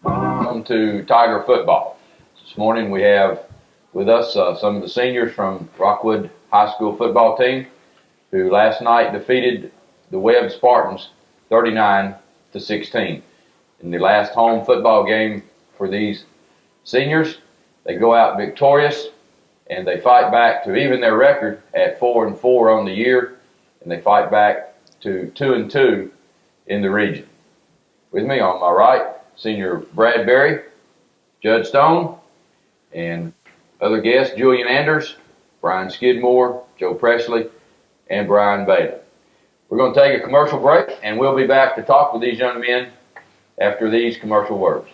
Welcome to Tiger football. This morning we have with us some of the seniors from Rockwood High School football team who last night defeated the Webb Spartans 39-16. In the last home football game for these seniors, they go out victorious and they fight back to even their record at 4-4 on the year, and they fight back to 2-2 in the region. With me on my right, Senior Brad Berry, Judd Stone, and other guests, Julian Anders, Brian Skidmore, Joe Presley, and Brian Bailey. We're going to take a commercial break, and we'll be back to talk with these young men after these commercial words.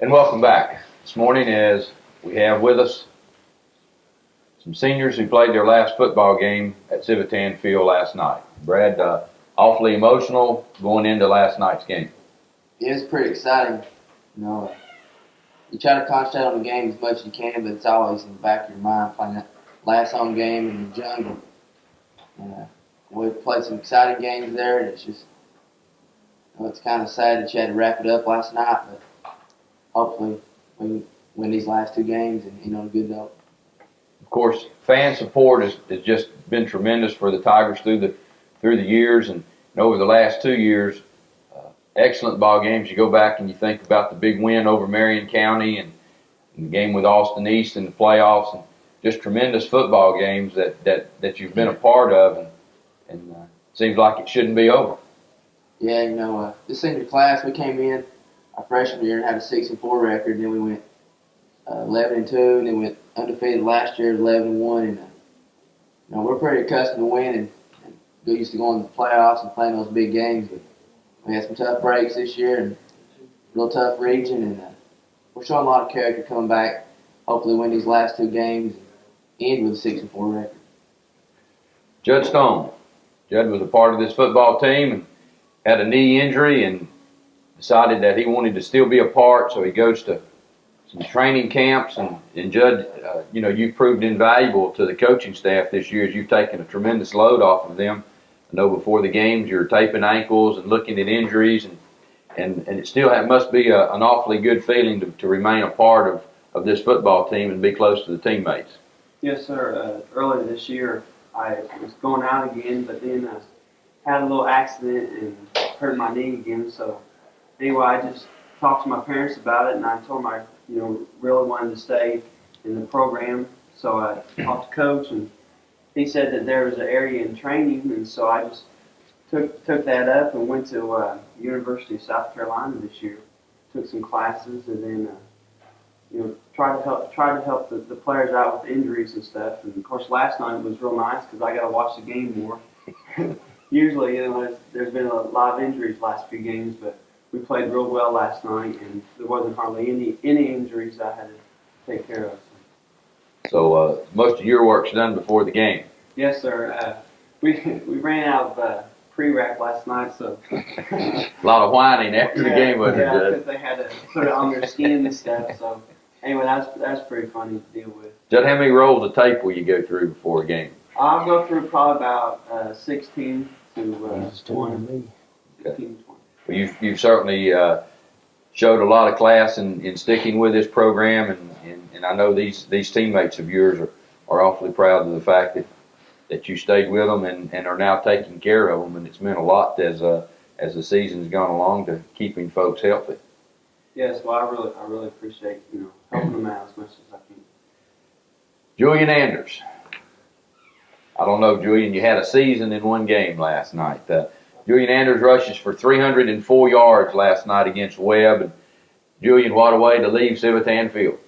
And welcome back. This morning, as we have with us some seniors who played their last football game at Civitan Field last night. Brad, awfully emotional going into last night's game. It was pretty exciting. You try to concentrate on the game as much as you can, but it's always in the back of your mind playing that last home game in the jungle. We've played some exciting games there, and it's just, it's kind of sad that you had to wrap it up last night, but hopefully we can win these last two games and on a good note. Of course, fan support has just been tremendous for the Tigers through the years, and over the last 2 years, excellent ball games. You go back and you think about the big win over Marion County and the game with Austin East in the playoffs, and just tremendous football games that you've been a part of, and it seems like it shouldn't be over. Yeah, this senior class, we came in our freshman year and had a 6-4 record, and then we went 11-2, and then went undefeated last year, 11-1, and we're pretty accustomed to winning. We used to go in the playoffs and playing those big games, but we had some tough breaks this year and real tough region, and we're showing a lot of character coming back. Hopefully win these last two games and end with a 6-4 record. Judd Stone. Judd was a part of this football team and had a knee injury and decided that he wanted to still be a part, so he goes to some training camps, and Judd, you've proved invaluable to the coaching staff this year as you've taken a tremendous load off of them. I know before the games you're taping ankles and looking at injuries, and it still must be an awfully good feeling to remain a part of this football team and be close to the teammates. Yes, sir. Earlier this year I was going out again, but then I had a little accident and hurt my knee again. So anyway, I just talked to my parents about it, and I told them I really wanted to stay in the program. So I talked to Coach, and he said that there was an area in training, and so I just took that up and went to University of South Carolina this year. Took some classes, and then tried to help the players out with injuries and stuff. And of course, last night was real nice because I got to watch the game more. Usually, there's been a lot of injuries last few games, but we played real well last night, and there wasn't hardly any injuries I had to take care of. So most of your work's done before the game. Yes, sir. We ran out of pre-rack last night, so a lot of whining after the game, wasn't it? Yeah, because they had to put it on their skin and stuff. So anyway, that's pretty funny to deal with. Judd, how many rolls of tape will you go through before a game? I'll go through probably about 16 to 20. Okay. Well, you've certainly showed a lot of class in sticking with this program, and I know these teammates of yours are awfully proud of the fact that you stayed with them and are now taking care of them, and it's meant a lot as the season's gone along to keeping folks healthy. Yes, well, I really appreciate helping them out as much as I can. Julian Anders. I don't know, Julian, you had a season in one game last night. Julian Anders rushes for 304 yards last night against Webb. And Julian, what a way to leave Civitan Field.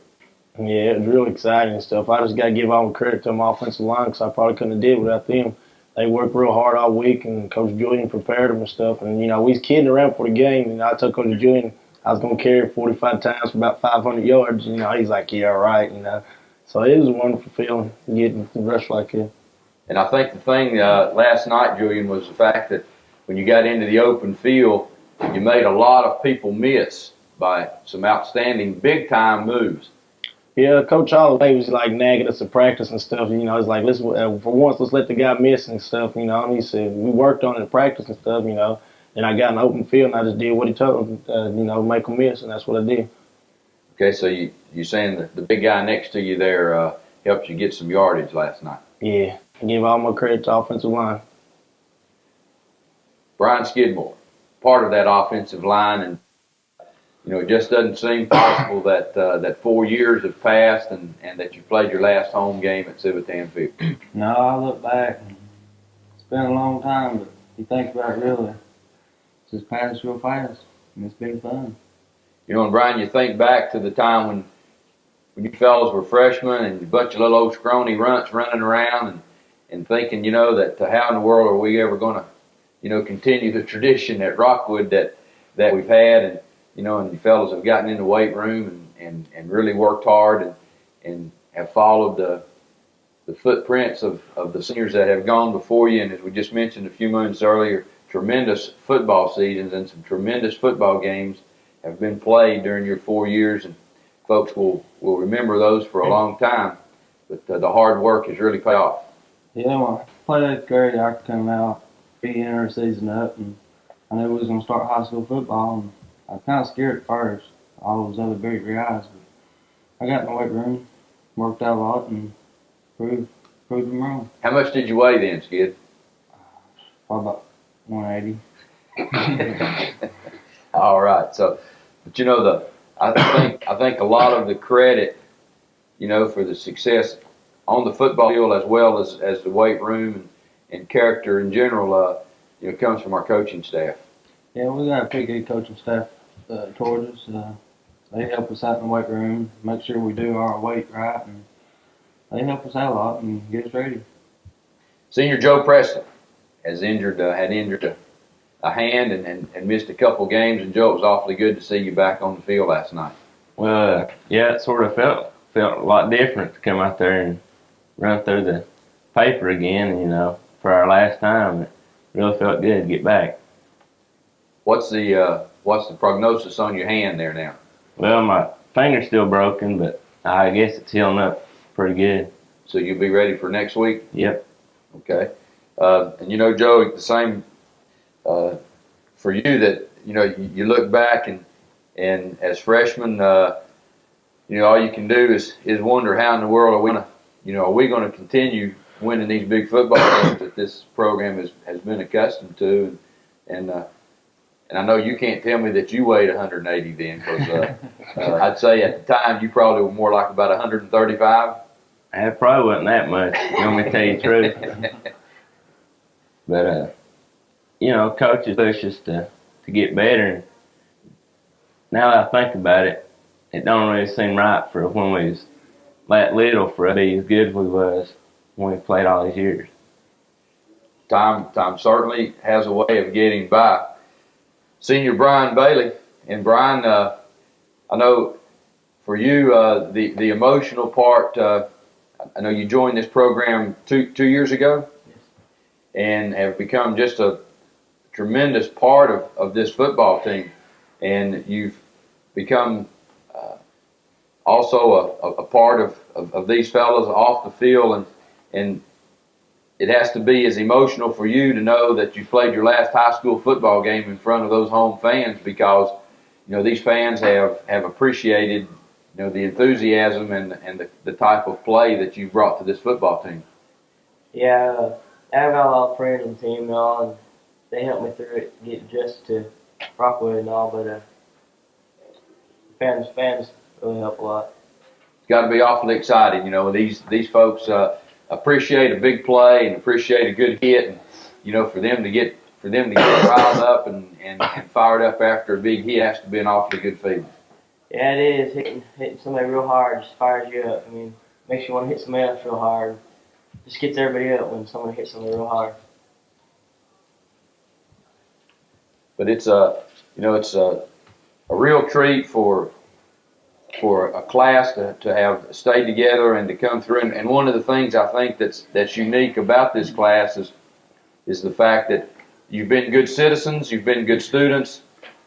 Yeah, it was really exciting and stuff. I just got to give all the credit to my offensive line because I probably couldn't have did without them. They worked real hard all week, and Coach Julian prepared them and stuff. And, we was kidding around for the game, and I told Coach Julian I was going to carry 45 times for about 500 yards. He's like, yeah, all right. So it was a wonderful feeling getting to rush like that. And I think the thing last night, Julian, was the fact that when you got into the open field, you made a lot of people miss by some outstanding big-time moves. Yeah, Coach always was like nagging us at practice and stuff. You know, it's like let's for once let's let the guy miss and stuff. You know, and he said we worked on it in practice and stuff. You know, and I got in the open field and I just did what he told me. You know, make him miss, and that's what I did. Okay, so you saying that the big guy next to you there helped you get some yardage last night? Yeah, I give all my credit to offensive line. Brian Skidmore, part of that offensive line, and you know, it just doesn't seem possible that that 4 years have passed and that you played your last home game at Civitan Field. No, I look back, and it's been a long time, but you think about it really, it's just passed real fast, and it's been fun. You know, and Brian, you think back to the time when you fellas were freshmen and a bunch of little old scrawny runts running around and thinking, you know, that how in the world are we ever going to, you know, continue the tradition at Rockwood that we've had, and you know, and you fellas have gotten in the weight room and really worked hard and have followed the footprints of the seniors that have gone before you. And as we just mentioned a few moments earlier, tremendous football seasons and some tremendous football games have been played during your 4 years, and folks will remember those for a long time. But the hard work has really paid off. Yeah, when I played 8th grade, I could come out, be in our season up, and I knew we was going to start high school football, and I was kind of scared at first, all those other big guys, but I got in the weight room, worked out a lot, and proved them wrong. How much did you weigh then, Skid? Probably about 180. All right. So, but you know, I think a lot of the credit, you know, for the success on the football field as well as the weight room and character in general, you know, comes from our coaching staff. Yeah, we got a pretty good coaching staff towards us. They help us out in the weight room, make sure we do our weight right, and they help us out a lot and get us ready. Senior Joe Preston had injured a hand and missed a couple games. And Joe, it was awfully good to see you back on the field last night. Well, yeah, it sort of felt a lot different to come out there and run through the paper again. You know, for our last time, it really felt good to get back. What's the prognosis on your hand there now? Well, my finger's still broken, but I guess it's healing up pretty good. So you'll be ready for next week? Yep. Okay. And you know, Joe, the same for you, that you know you look back and as freshmen, you know, all you can do is wonder how in the world are we going to continue winning these big football games that this program has been accustomed to, and I know you can't tell me that you weighed 180 then, because I'd say at the time you probably were more like about 135. It probably wasn't that much. You want me to tell you the truth? But you know, coaches push us to get better. And now that I think about it, it don't really seem right for when we was that little for us to be as good as we was when we played all these years. Time certainly has a way of getting by. Senior Brian Bailey, and Brian, I know for you the emotional part. I know you joined this program two years ago, Yes. and have become just a tremendous part of this football team, and you've become also a part of these fellas off the field, and it has to be as emotional for you to know that you played your last high school football game in front of those home fans, because you know these fans have appreciated, you know, the enthusiasm and the type of play that you brought to this football team. Yeah, I've got a lot of friends on the team and all, and they helped me through it, get adjusted to Rockwood and all, but fans really help a lot. It's got to be awfully exciting, you know. These folks appreciate a big play and appreciate a good hit, and you know, for them to get riled up and fired up after a big hit has to be an awfully good feeling. Yeah, it is. Hitting somebody real hard just fires you up. I mean, makes you want to hit somebody else real hard. Just gets everybody up when someone hits somebody real hard. But it's a real treat for a class to have stayed together and to come through. And one of the things I think that's unique about this class is the fact that you've been good citizens, you've been good students,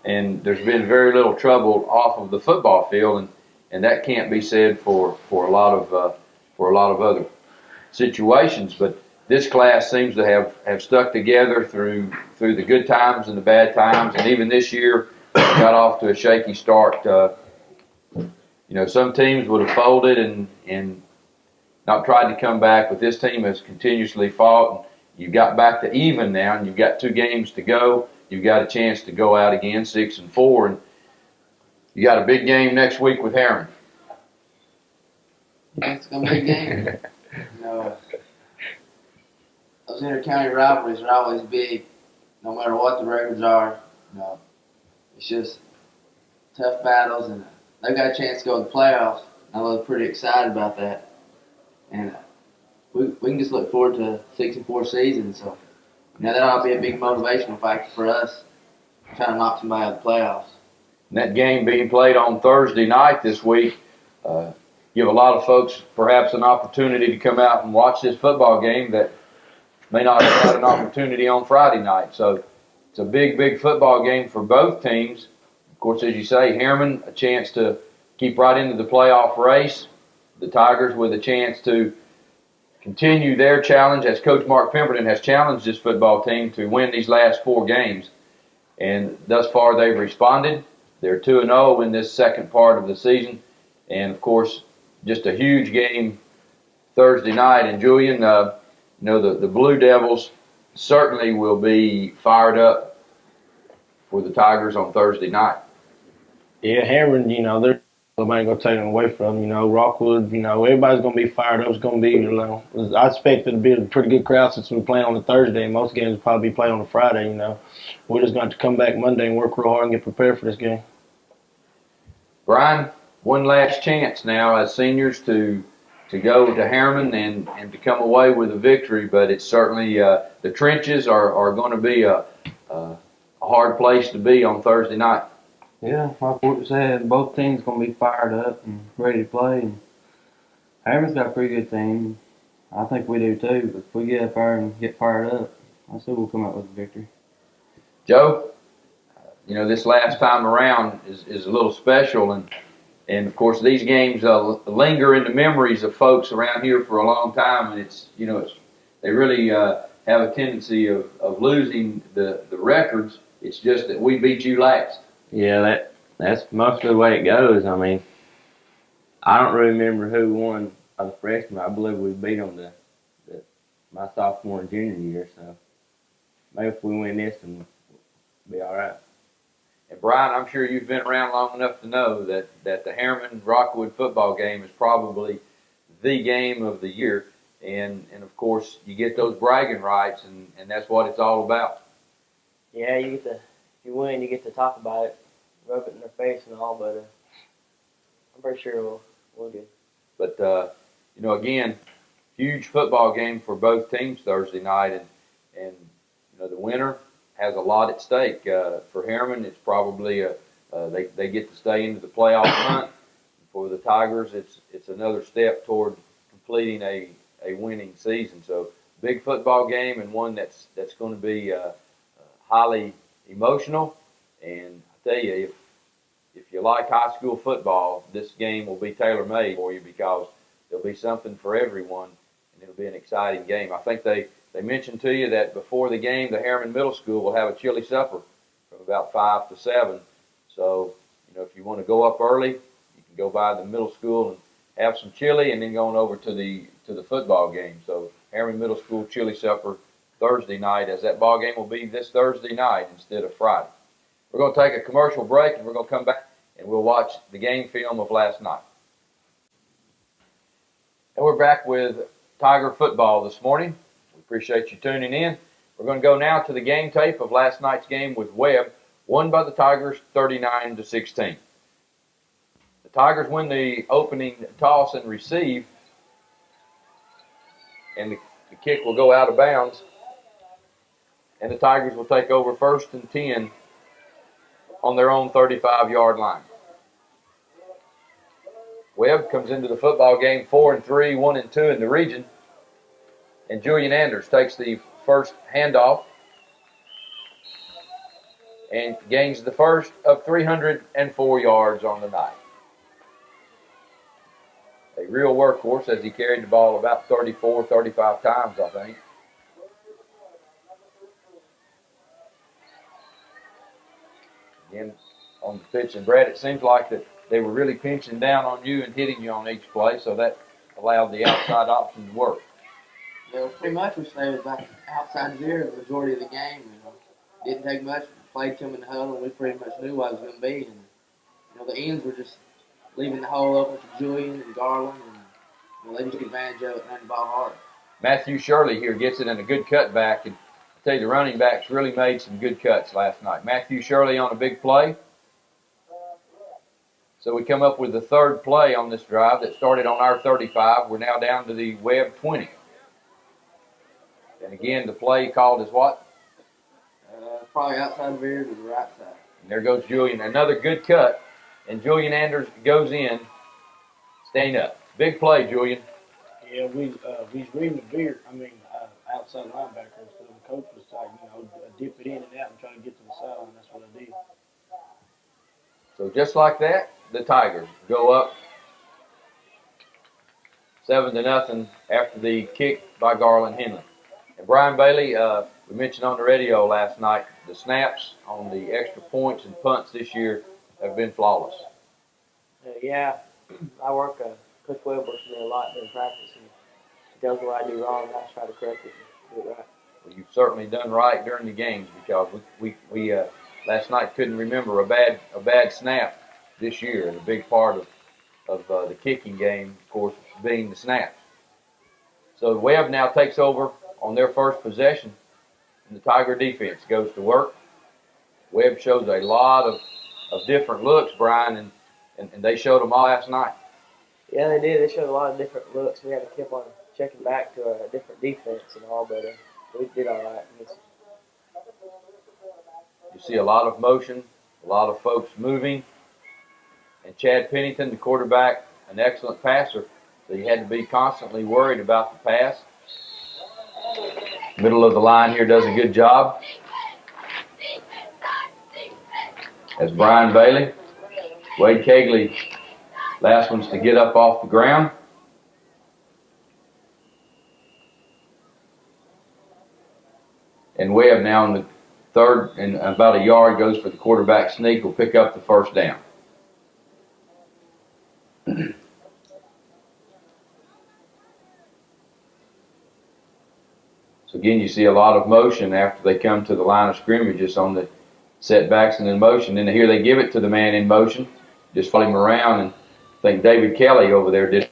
and there's been very little trouble off of the football field. and that can't be said for a lot of other situations. But this class seems to have stuck together through the good times and the bad times, and even this year got off to a shaky start. Some teams would have folded and not tried to come back, but this team has continuously fought. And you got back to even now, and you've got 2 games to go. You've got a chance to go out again 6-4, and you got a big game next week with Herron. It's gonna be a big game. Those inter-county rivalries are always big, no matter what the records are. It's just tough battles, and they've got a chance to go to the playoffs. I was pretty excited about that, and we can just look forward to a 6-4 season. So that ought to be a big motivational factor for us, trying to knock somebody out of the playoffs. And that game being played on Thursday night this week, give a lot of folks perhaps an opportunity to come out and watch this football game that may not have had an opportunity on Friday night. So it's a big, big football game for both teams. Of course, as you say, Harriman, a chance to keep right into the playoff race. The Tigers with a chance to continue their challenge, as Coach Mark Pemberton has challenged this football team to win these last 4 games. And thus far, they've responded. They're 2-0 in this second part of the season. And, of course, just a huge game Thursday night. And, Julian, the Blue Devils certainly will be fired up for the Tigers on Thursday night. Yeah, Herron, they're nobody gonna take them away from them. Rockwood, everybody's gonna be fired up. It's gonna be, I expect it to be a pretty good crowd since we're playing on a Thursday. Most games will probably be played on a Friday. We're just going to come back Monday and work real hard and get prepared for this game. Brian, one last chance now as seniors to go to Harriman and to come away with a victory, but it's certainly the trenches are going to be a hard place to be on Thursday night. Yeah, like what you said, both teams going to be fired up and ready to play. And Harriman's got a pretty good team. I think we do too, but if we get up there and get fired up, I say we'll come out with a victory. Joe, this last time around is a little special, and of course these games linger in the memories of folks around here for a long time, and they really have a tendency of losing the records. It's just that we beat you last. Yeah, that's mostly the way it goes. I mean, I don't really remember who won of the freshmen. I believe we beat them my sophomore and junior year, so maybe if we win this one, we'll be all right. And Brian, I'm sure you've been around long enough to know that the Harriman-Rockwood football game is probably the game of the year. And of course, you get those bragging rights, and that's what it's all about. Yeah, if you win, you get to talk about it, rub it in their face and all, but I'm pretty sure we'll do. But, again, huge football game for both teams Thursday night, and the winner has a lot at stake. For Harriman, it's probably they get to stay into the playoff hunt. For the Tigers, it's another step toward completing a winning season. So big football game, and one that's going to be highly emotional. And I tell you, if you like high school football, this game will be tailor-made for you because there'll be something for everyone, and it'll be an exciting game. I think they mentioned to you that before the game, the Harriman Middle School will have a chili supper from about 5 to 7. So, if you want to go up early, you can go by the middle school and have some chili, and then going over to the football game. So, Harriman Middle School chili supper Thursday night, as that ball game will be this Thursday night instead of Friday. We're going to take a commercial break, and we're going to come back and we'll watch the game film of last night. And we're back with Tiger football this morning. We appreciate you tuning in. We're going to go now to the game tape of last night's game with Webb, won by the Tigers 39-16. The Tigers win the opening toss and receive, and the kick will go out of bounds, and the Tigers will take over 1st and 10 on their own 35-yard line. Webb comes into the football game 4-3, 1-2 in the region, and Julian Anders takes the first handoff and gains the first of 304 yards on the night. real workhorse as he carried the ball about 34, 35 times, I think. Again, on the pitch, and Brad, it seems like that they were really pinching down on you and hitting you on each play, so that allowed the outside option to work. Yeah, well, pretty much we stayed with back outside zero the majority of the game. Didn't take much. Played to them in the huddle, and we pretty much knew what it was going to be. And the ends were just leaving the hole open for Julian and Garland, and they just took advantage of it and ran the ball hard. Matthew Shirley here gets it in a good cutback, and I tell you, the running backs really made some good cuts last night. Matthew Shirley on a big play. So we come up with the third play on this drive that started on our 35. We're now down to the Webb 20. And again, the play called is what? Probably outside of here to the right side. And there goes Julian. Another good cut. And Julian Anders goes in, staying up. Big play, Julian. Yeah, we reading the beard. Outside linebacker. So the coach was like, dip it in and out and try to get to the sideline. That's what I did. So just like that, the Tigers go up 7-0 after the kick by Garland Henley. And Brian Bailey, we mentioned on the radio last night, the snaps on the extra points and punts this year have been flawless. Yeah, I work. Coach Webb works with me a lot during practice, and he tells me what I do wrong, and I try to correct it and do it right. Well, you've certainly done right during the games, because we last night couldn't remember a bad snap this year, and a big part of the kicking game, of course, being the snaps. So Webb now takes over on their first possession, and the Tiger defense goes to work. Webb shows a lot of different looks, Brian, and they showed them all last night. Yeah, they did. They showed a lot of different looks. We had to keep on checking back to a different defense and all, but we did all right. You see a lot of motion, a lot of folks moving, and Chad Pennington, the quarterback, an excellent passer, so you had to be constantly worried about the pass. Middle of the line here does a good job. As Brian Bailey, Wade Kegley, last ones to get up off the ground. And Webb now in the third and about a yard goes for the quarterback sneak, will pick up the first down. So again, you see a lot of motion after they come to the line of scrimmage, just on the setbacks and in motion. And here they give it to the man in motion, just follow him around, and I think David Kelly over there did